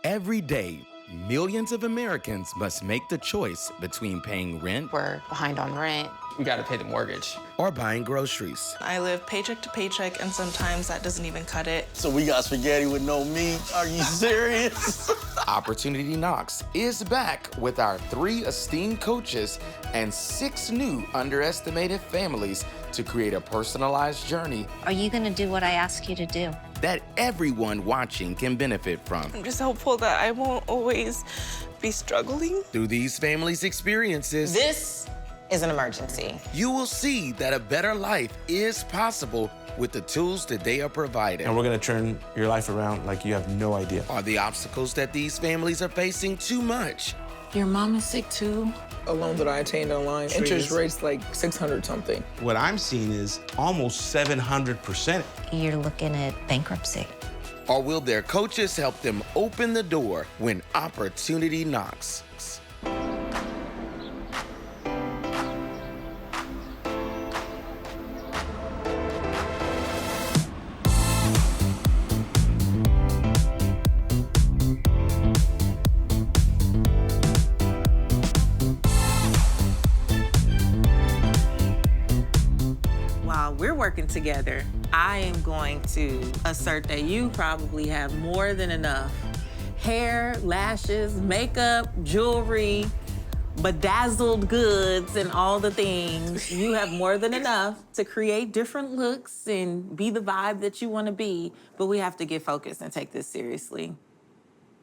Every day, millions of Americans must make the choice between paying rent We're behind on rent. We gotta pay the mortgage. or buying groceries. I live paycheck to paycheck, and sometimes that doesn't even cut it. So we got spaghetti with no meat? Are you serious? Opportunity Knocks is back with our 3 esteemed coaches and 6 new underestimated families to create a personalized journey Are you gonna do what I ask you to do? that everyone watching can benefit from. I'm just hopeful that I won't always be struggling. Through these families' experiences, This is an emergency. you will see that a better life is possible with the tools that they are providing. And we're gonna turn your life around like you have no idea. Are the obstacles that these families are facing too much? Your mom is sick too. A loan that I attained online, interest rates like 600 something. What I'm seeing is almost 700%. You're looking at bankruptcy. Or will their coaches help them open the door when opportunity knocks? While we're working together, I am going to assert that you probably have more than enough hair, lashes, makeup, jewelry, bedazzled goods, and all the things. You have more than enough to create different looks and be the vibe that you want to be, but we have to get focused and take this seriously.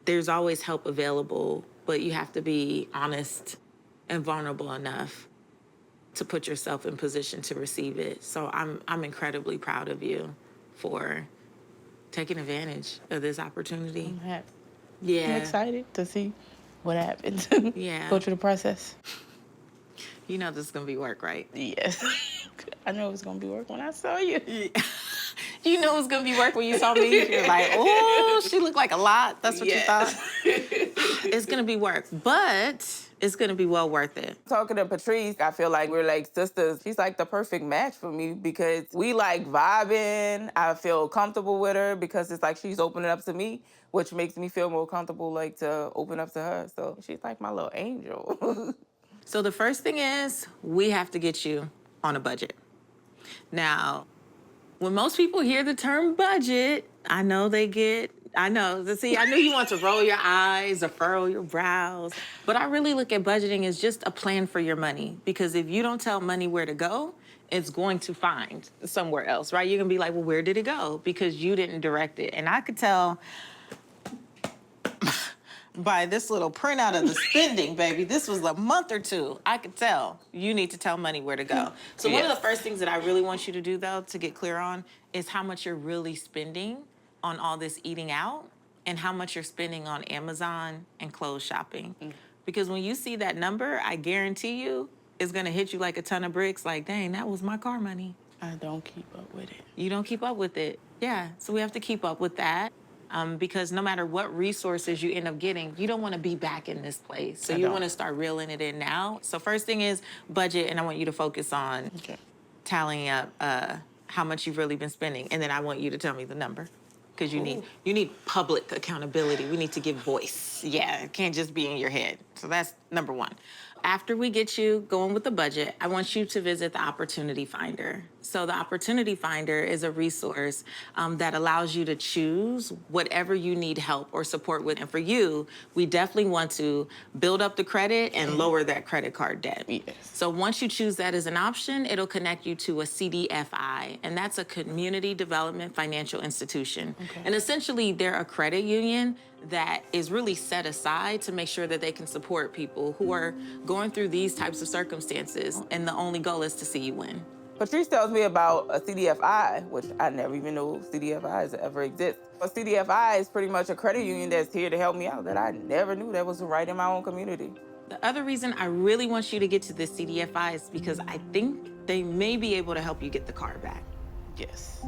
There's always help available, but you have to be honest and vulnerable enough to put yourself in position to receive it. So I'm incredibly proud of you for taking advantage of this opportunity. I'm Yeah. excited to see what happens. Yeah. Go through the process. You know this is gonna be work, right? Yes. I know it's gonna be work when I saw you. You know it's gonna be work when you saw me. You're like, oh, she looked like a lot. That's what you thought. It's gonna be work, but it's gonna be well worth it. Talking to Patrice, I feel like we're like sisters. She's like the perfect match for me because we like vibing. I feel comfortable with her because it's like she's opening up to me, which makes me feel more comfortable like to open up to her. So she's like my little angel. So the first thing is we have to get you on a budget. Now, when most people hear the term budget, I know. See, I knew you want to roll your eyes or furrow your brows, but I really look at budgeting as just a plan for your money, because if you don't tell money where to go, it's going to find somewhere else, right? You're gonna be like, well, where did it go? Because you didn't direct it. And I could tell by this little printout of the spending, baby, this was a month or two. I could tell you need to tell money where to go. So one of the first things that I really want you to do, though, to get clear on, is how much you're really spending on all this eating out and how much you're spending on Amazon and clothes shopping. Because when you see that number, I guarantee you, it's gonna hit you like a ton of bricks, like, dang, that was my car money. I don't keep up with it. You don't keep up with it. Yeah, so we have to keep up with that. Because no matter what resources you end up getting, you don't want to be back in this place. So you want to start reeling it in now. So first thing is budget, and I want you to focus on tallying up how much you've really been spending, and then I want you to tell me the number, because you need public accountability. We need to give voice. Yeah, it can't just be in your head. So that's number one. After we get you going with the budget, I want you to visit the Opportunity Finder. So the Opportunity Finder is a resource that allows you to choose whatever you need help or support with. And for you, we definitely want to build up the credit and lower that credit card debt. Yes. So once you choose that as an option, it'll connect you to a CDFI, and that's a Community Development Financial Institution. And essentially, they're a credit union that is really set aside to make sure that they can support people who are going through these types of circumstances, and the only goal is to see you win. Patrice tells me about a CDFI, which I never even knew CDFIs ever exist. A CDFI is pretty much a credit union that's here to help me out that I never knew that was right in my own community. The other reason I really want you to get to this CDFI is because I think they may be able to help you get the car back. Yes.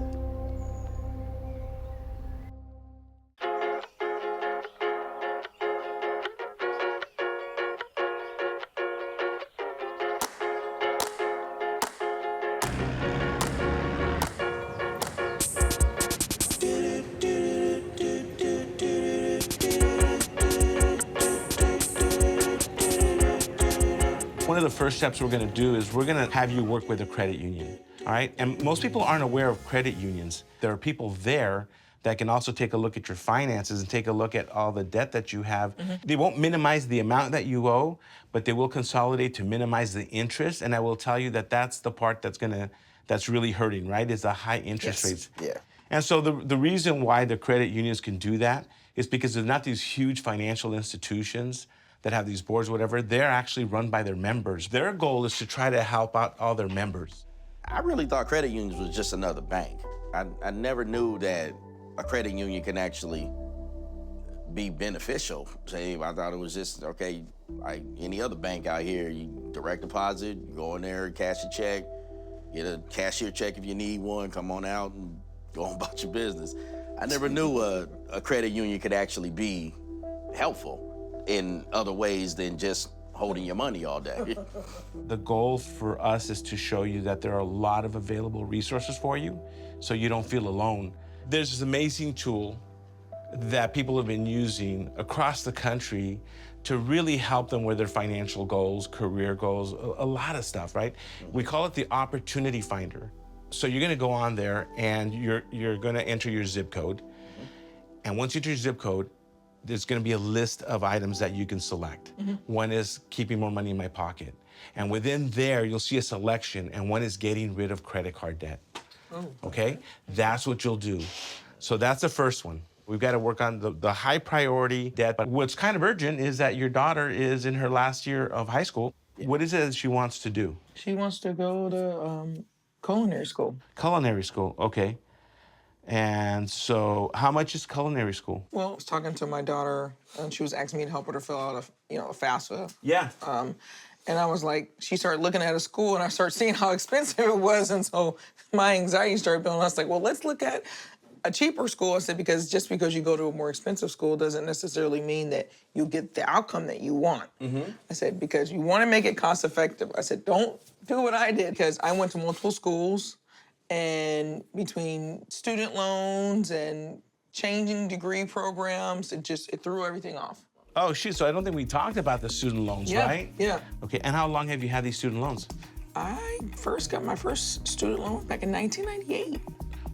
of the first steps we're gonna do is we're gonna have you work with a credit union, all right? And most people aren't aware of credit unions. There are people there that can also take a look at your finances and take a look at all the debt that you have. They won't minimize the amount that you owe, but they will consolidate to minimize the interest, and I will tell you that that's the part that's really hurting, right, is the high interest rates. Yeah. And so the reason why the credit unions can do that is because they're not these huge financial institutions that have these boards or whatever. They're actually run by their members. Their goal is to try to help out all their members. I really thought credit unions was just another bank. I never knew that a credit union can actually be beneficial. Say, I thought it was just, okay, like any other bank out here, you direct deposit, you go in there, cash a check, get a cashier check if you need one, come on out and go on about your business. I never knew a credit union could actually be helpful in other ways than just holding your money all day. The goal for us is to show you that there are a lot of available resources for you so you don't feel alone. There's this amazing tool that people have been using across the country to really help them with their financial goals, career goals, a lot of stuff, right? We call it the Opportunity Finder. So you're gonna go on there and you're gonna enter your zip code. And once you enter your zip code, there's gonna be a list of items that you can select. One is keeping more money in my pocket. And within there, you'll see a selection, and one is getting rid of credit card debt. Okay? That's what you'll do. So that's the first one. We've got to work on the high priority debt. But what's kind of urgent is that your daughter is in her last year of high school. What is it that she wants to do? She wants to go to culinary school. Culinary school, okay. And so how much is culinary school? Well, I was talking to my daughter, and she was asking me to help her to fill out a FAFSA. Yeah. And I was like, she started looking at a school, and I started seeing how expensive it was, and so my anxiety started building. I was like, well, let's look at a cheaper school. I said, because just because you go to a more expensive school doesn't necessarily mean that you get the outcome that you want. I said, because you want to make it cost effective. I said, don't do what I did, because I went to multiple schools, and between student loans and changing degree programs, it threw everything off. Oh, shoot, so I don't think we talked about the student loans, right? Yeah. Okay, and how long have you had these student loans? I first got my first student loan back in 1998.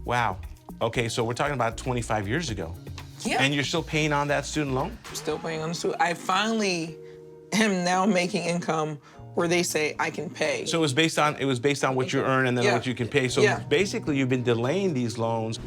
Wow. Okay, so we're talking about 25 years ago. Yeah. And you're still paying on that student loan? Still paying on the student. I finally am now making income where they say I can pay. So it was based on what you earn and then what you can pay. So basically you've been delaying these loans.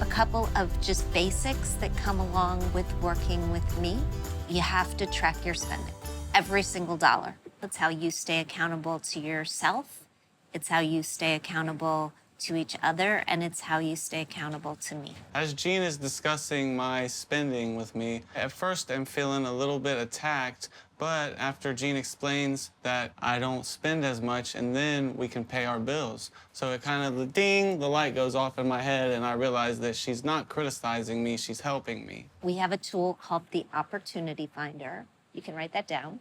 Couple of just basics that come along with working with me. You have to track your spending, every single dollar. That's how you stay accountable to yourself. It's how you stay accountable to each other, and it's how you stay accountable to me. As Jean is discussing my spending with me, at first I'm feeling a little bit attacked, but after Jean explains that I don't spend as much, and then we can pay our bills. So it kind of, ding, the light goes off in my head, and I realize that she's not criticizing me, she's helping me. We have a tool called the Opportunity Finder. You can write that down.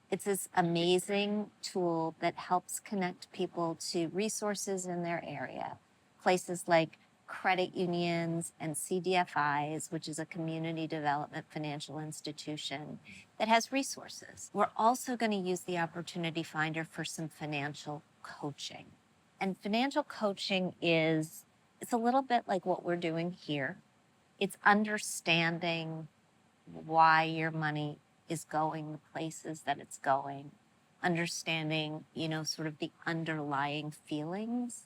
It's this amazing tool that helps connect people to resources in their area. Places like credit unions and CDFIs, which is a community development financial institution that has resources. We're also going to use the Opportunity Finder for some financial coaching. And financial coaching it's a little bit like what we're doing here. It's understanding why your money is going the places that it's going, understanding, sort of the underlying feelings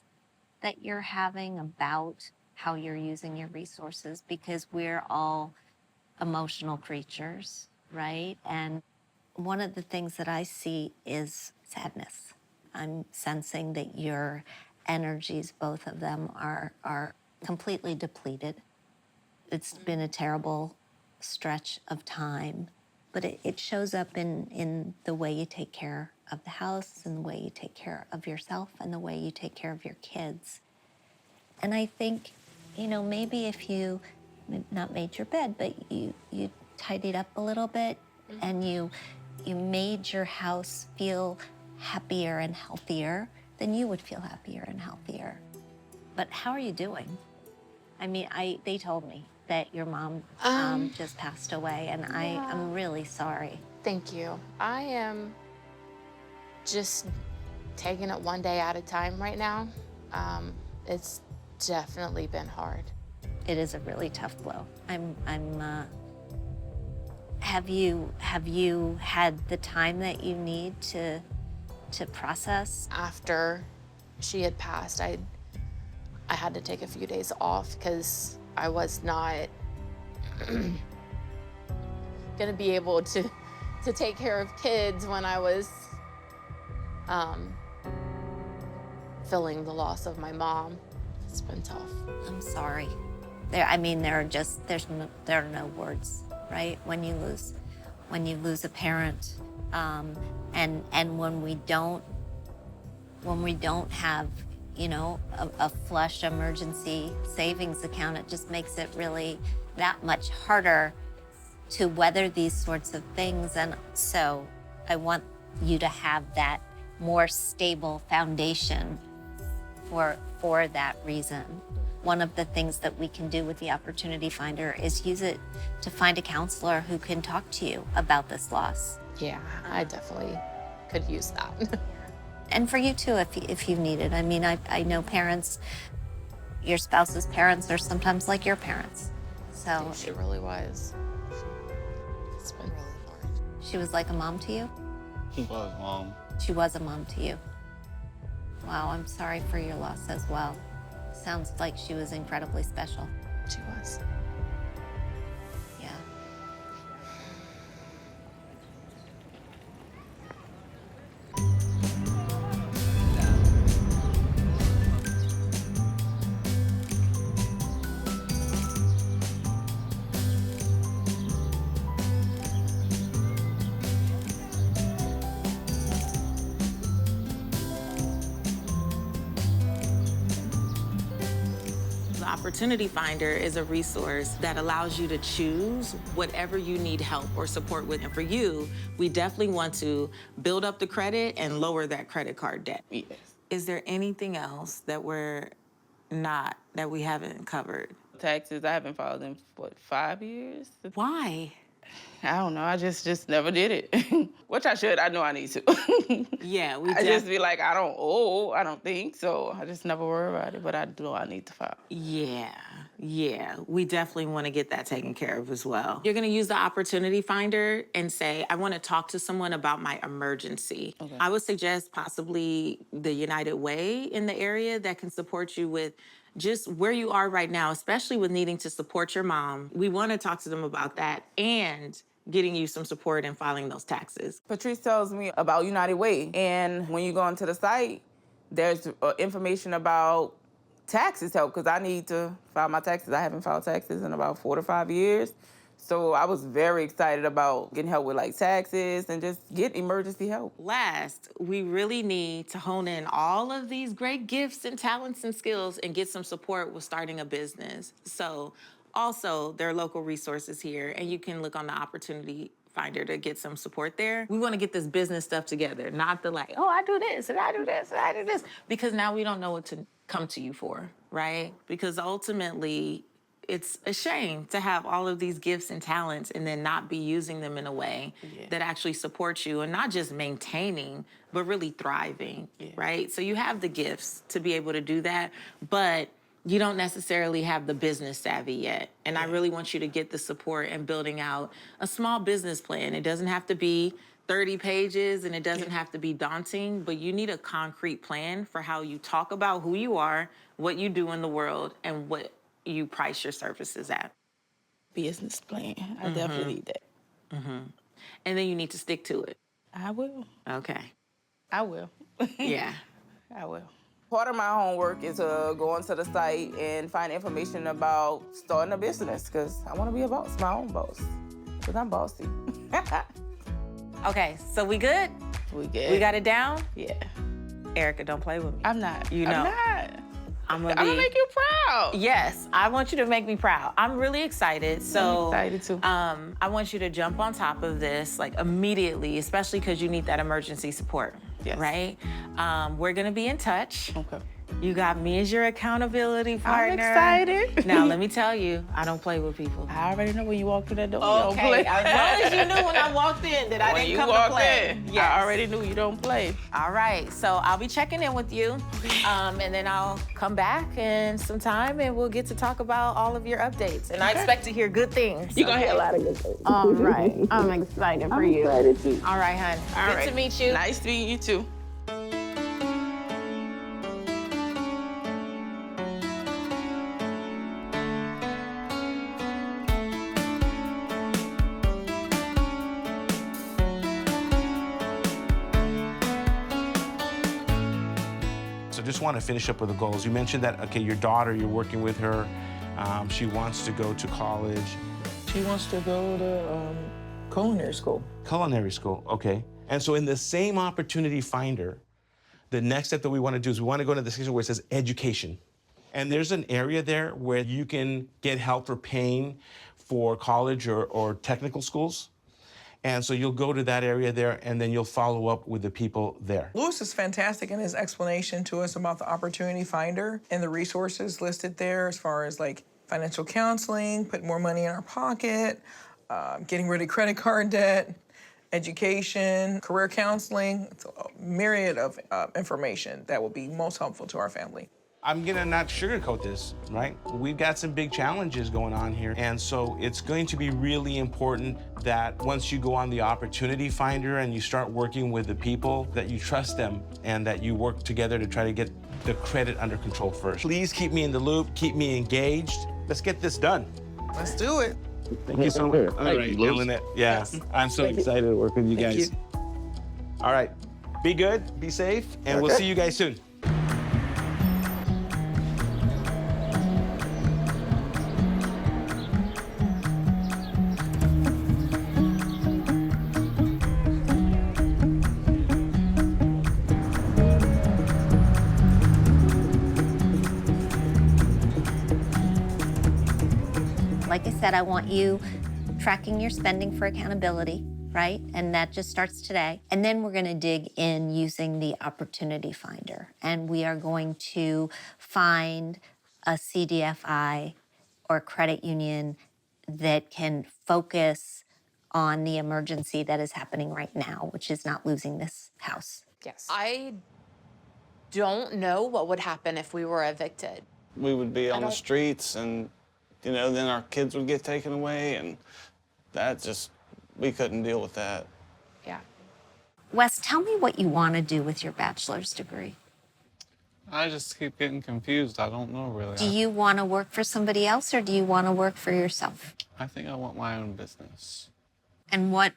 that you're having about how you're using your resources, because we're all emotional creatures, right? And one of the things that I see is sadness. I'm sensing that your energies, both of them, are completely depleted. It's been a terrible stretch of time, but it shows up in the way you take care of the house, and the way you take care of yourself, and the way you take care of your kids. And I think you know, maybe if you not made your bed, but you tidied up a little bit and you made your house feel happier and healthier, then you would feel happier and healthier. But how are you doing? I mean, they told me that your mom just passed away, and I'm really sorry. Thank you. I am just taking it one day at a time right now. It's definitely been hard. It is a really tough blow. Have you had the time that you need to process? After she had passed, I had to take a few days off because I was not gonna be able to take care of kids when I was feeling the loss of my mom. It's been tough. I'm sorry. There are no words, right? When you lose a parent, and when we don't have, you know, a flush emergency savings account, it just makes it really that much harder to weather these sorts of things. And so I want you to have that more stable foundation for that reason. One of the things that we can do with the Opportunity Finder is use it to find a counselor who can talk to you about this loss. Yeah, I definitely could use that. And for you too, if you need it. I mean, I know parents, your spouse's parents are sometimes like your parents. So She really was. It's been really hard. she was like a mom to you? She was, Mom. She was a mom to you. Wow, I'm sorry for your loss as well. Sounds like she was incredibly special. She was. Yeah. The Opportunity Finder is a resource that allows you to choose whatever you need help or support with. And for you, we definitely want to build up the credit and lower that credit card debt. Yes. Is there anything else that we haven't covered? Taxes, I haven't filed in, what, 5 years? Why? I don't know. I just never did it. Which I should. I know I need to. Yeah, I just be like, I don't think. So I just never worry about it. But I do, I need to file. Yeah, we definitely want to get that taken care of as well. You're going to use the Opportunity Finder and say, I want to talk to someone about my emergency. Okay. I would suggest possibly the United Way in the area that can support you with just where you are right now, especially with needing to support your mom. We want to talk to them about that and getting you some support in filing those taxes. Patrice tells me about United Way, and when you go onto the site, there's information about taxes help, because I need to file my taxes. I haven't filed taxes in about 4 to 5 years. So I was very excited about getting help with like taxes and just get emergency help. Last, we really need to hone in all of these great gifts and talents and skills and get some support with starting a business. So also, there are local resources here, and you can look on the Opportunity Finder to get some support there. We want to get this business stuff together, not the like, oh, I do this, and I do this, and I do this, because now we don't know what to come to you for, right? Because ultimately, it's a shame to have all of these gifts and talents and then not be using them in a way that actually supports you and not just maintaining, but really thriving, right? So you have the gifts to be able to do that, but you don't necessarily have the business savvy yet. And I really want you to get the support in building out a small business plan. It doesn't have to be 30 pages and it doesn't have to be daunting, but you need a concrete plan for how you talk about who you are, what you do in the world, and what you price your services at. Business plan. I definitely need that. And then you need to stick to it. I will. Okay. I will. Yeah. I will. Part of my homework is to go onto the site and find information about starting a business, because I want to be a boss, my own boss, because I'm bossy. Okay, so we good? We good. We got it down? Yeah. Erica, don't play with me. I'm not. You know. I'm not. I'm gonna make you proud. Yes, I want you to make me proud. I'm really excited. So I'm excited too. I want you to jump on top of this like immediately, especially because you need that emergency support. Yes. Right? We're gonna be in touch. Okay. You got me as your accountability partner. I'm excited. Now let me tell you, I don't play with people. I already know when you walk through that door, you don't Okay, play. as long as you knew when I walked in that I When didn't you come to walked play. in, Yes. I already knew you don't play. All right, so I'll be checking in with you, and then I'll come back in some time, and we'll get to talk about all of your updates. And I expect to hear good things. You're gonna hear a lot of good things. All right, I'm excited for you. I'm excited too. All right, hon. All Good right. to meet you. Nice meeting you too. So just want to finish up with the goals. You mentioned that, okay, your daughter, you're working with her. She wants to go to college. She wants to go to culinary school. Culinary school, okay. And so in the same opportunity finder, the next step that we want to do is we want to go into the section where it says education. And there's an area there where you can get help for paying for college or technical schools. And so you'll go to that area there, and then you'll follow up with the people there. Lewis is fantastic in his explanation to us about the Opportunity Finder and the resources listed there as far as like financial counseling, putting more money in our pocket, getting rid of credit card debt, education, career counseling. It's a myriad of information that will be most helpful to our family. I'm gonna not sugarcoat this, right? We've got some big challenges going on here, and so it's going to be really important that once you go on the Opportunity Finder and you start working with the people, that you trust them and that you work together to try to get the credit under control first. Please keep me in the loop, keep me engaged. Let's get this done. Let's do it. Thank you so much. All right, Lynette. Yeah, Yes. I'm so excited to work with you Thank guys. you. All right, be good, be safe, and we'll see you guys soon. Like I said, I want you tracking your spending for accountability, right? And that just starts today. And then we're gonna dig in using the Opportunity Finder. And we are going to find a CDFI or credit union that can focus on the emergency that is happening right now, which is not losing this house. Yes. I don't know what would happen if we were evicted. We would be on the streets, and then our kids would get taken away, and we couldn't deal with that. Yeah. Wes, tell me what you want to do with your bachelor's degree. I just keep getting confused. I don't know really. Do you want to work for somebody else, or do you want to work for yourself? I think I want my own business. And what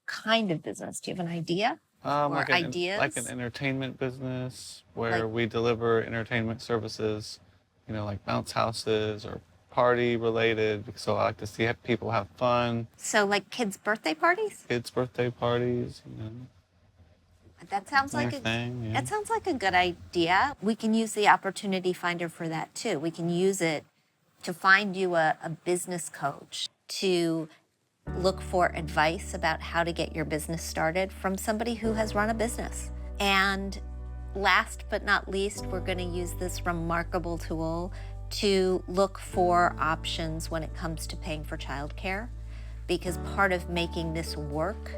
kind of business? Do you have an idea? Or ideas? Like an entertainment business where Like- we deliver entertainment services, like bounce houses or party related. So I like to see people have fun. So like kids' birthday parties? Kids' birthday parties, That sounds like Anything, yeah. that sounds like a good idea. We can use the Opportunity Finder for that too. We can use it to find you a business coach, to look for advice about how to get your business started from somebody who has run a business. And last but not least, we're going to use this remarkable tool to look for options when it comes to paying for childcare, because part of making this work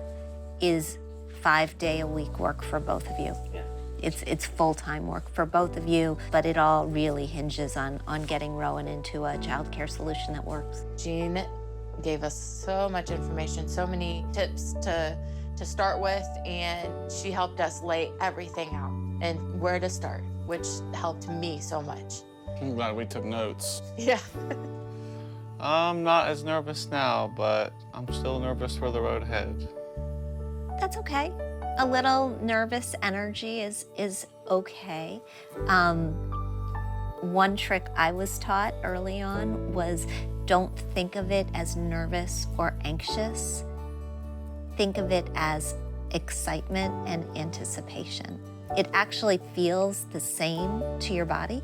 is 5-day-a-week work for both of you. Yeah. It's full-time work for both of you, but it all really hinges on getting Rowan into a childcare solution that works. Jean gave us so much information, so many tips to start with, and she helped us lay everything out and where to start, which helped me so much. I'm glad we took notes. Yeah. I'm not as nervous now, but I'm still nervous for the road ahead. That's okay. A little nervous energy is okay. One trick I was taught early on was don't think of it as nervous or anxious. Think of it as excitement and anticipation. It actually feels the same to your body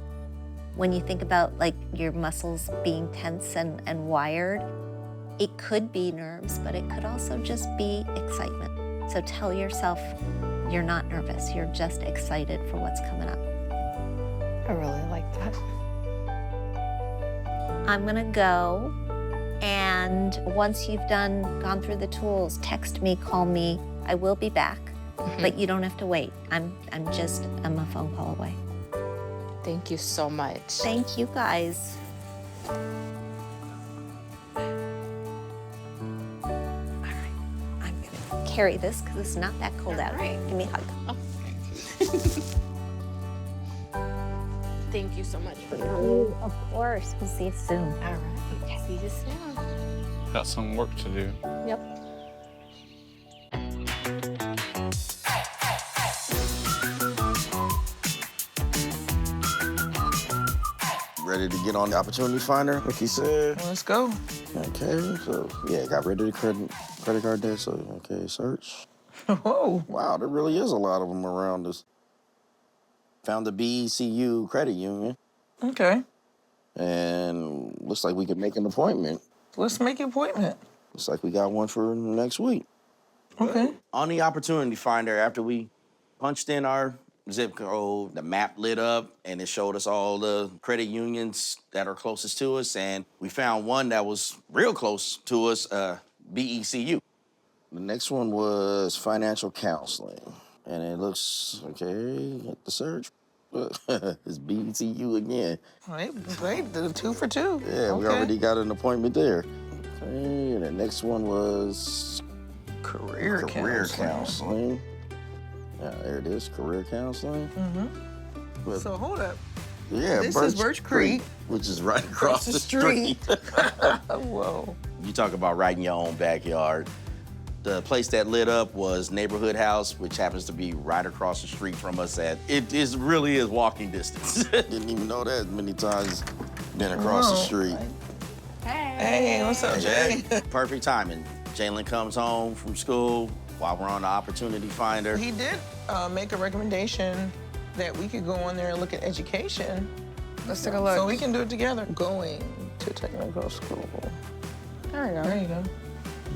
When you think about like your muscles being tense and wired, it could be nerves, but it could also just be excitement. So tell yourself you're not nervous, you're just excited for what's coming up. I really like that. I'm gonna go, and once you've gone through the tools, text me, call me. I will be back, but you don't have to wait. I'm a phone call away. Thank you so much. Thank you guys. All right, I'm gonna carry this because it's not that cold out. right. Give me a hug. Oh, thank you so much for that. Of course. We'll see you soon. All right. See you soon. Got some work to do. Yep. Ready to get on the Opportunity Finder, like he said? Let's go. Okay, so yeah, got rid of the credit card debt, so okay, search. Whoa. Wow, there really is a lot of them around us. Found the BECU credit union, Okay. and looks like we could make an appointment. Let's make an appointment. Looks like we got one for next week. Okay. On the Opportunity Finder, after we punched in our zip code, the map lit up, and it showed us all the credit unions that are closest to us, and we found one that was real close to us, BECU. The next one was financial counseling, and it looks, okay, hit the search. It's BECU again. They did 2 for 2. Yeah, we already got an appointment there. Okay, and the next one was Career counseling. Yeah, there it is, career counseling. Mm-hmm. So hold up. Yeah, This is Birch Creek, which is right across the street. Whoa. You talk about right in your own backyard. The place that lit up was Neighborhood House, which happens to be right across the street from us. Really is walking distance. Didn't even know that many times. Been across the street. Hey, what's up, Jay? Perfect timing. Jalen comes home from school while we're on the Opportunity Finder. He did make a recommendation that we could go on there and look at education. Let's take a look. So we can do it together. Going to technical school. There we go. There you go.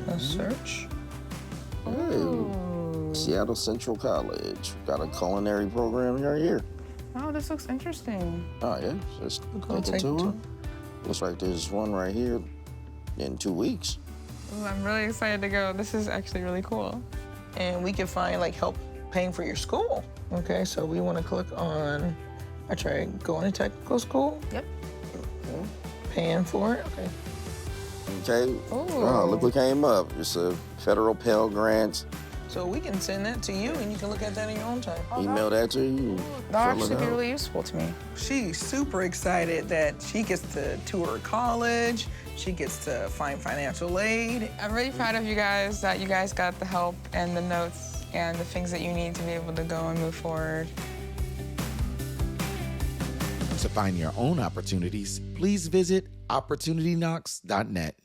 Let's search. Hey, Seattle Central College. Got a culinary program right here. Oh, this looks interesting. Oh, yeah. Just Go take a take tour. Looks like there's one right here in 2 weeks. Ooh, I'm really excited to go. This is actually really cool. And we can find like help paying for your school. Okay, so we want to click on, I tried going to technical school. Yep. Paying for it. Okay. Okay. Oh, look what came up. It's a federal Pell Grant. So we can send that to you and you can look at that in your own time. Email that to you. That'll Fill it actually be out. really useful to me. She's super excited that she gets to tour college. She gets to find financial aid. I'm really proud of you guys that you guys got the help and the notes and the things that you need to be able to go and move forward. To find your own opportunities, please visit opportunityknocks.net.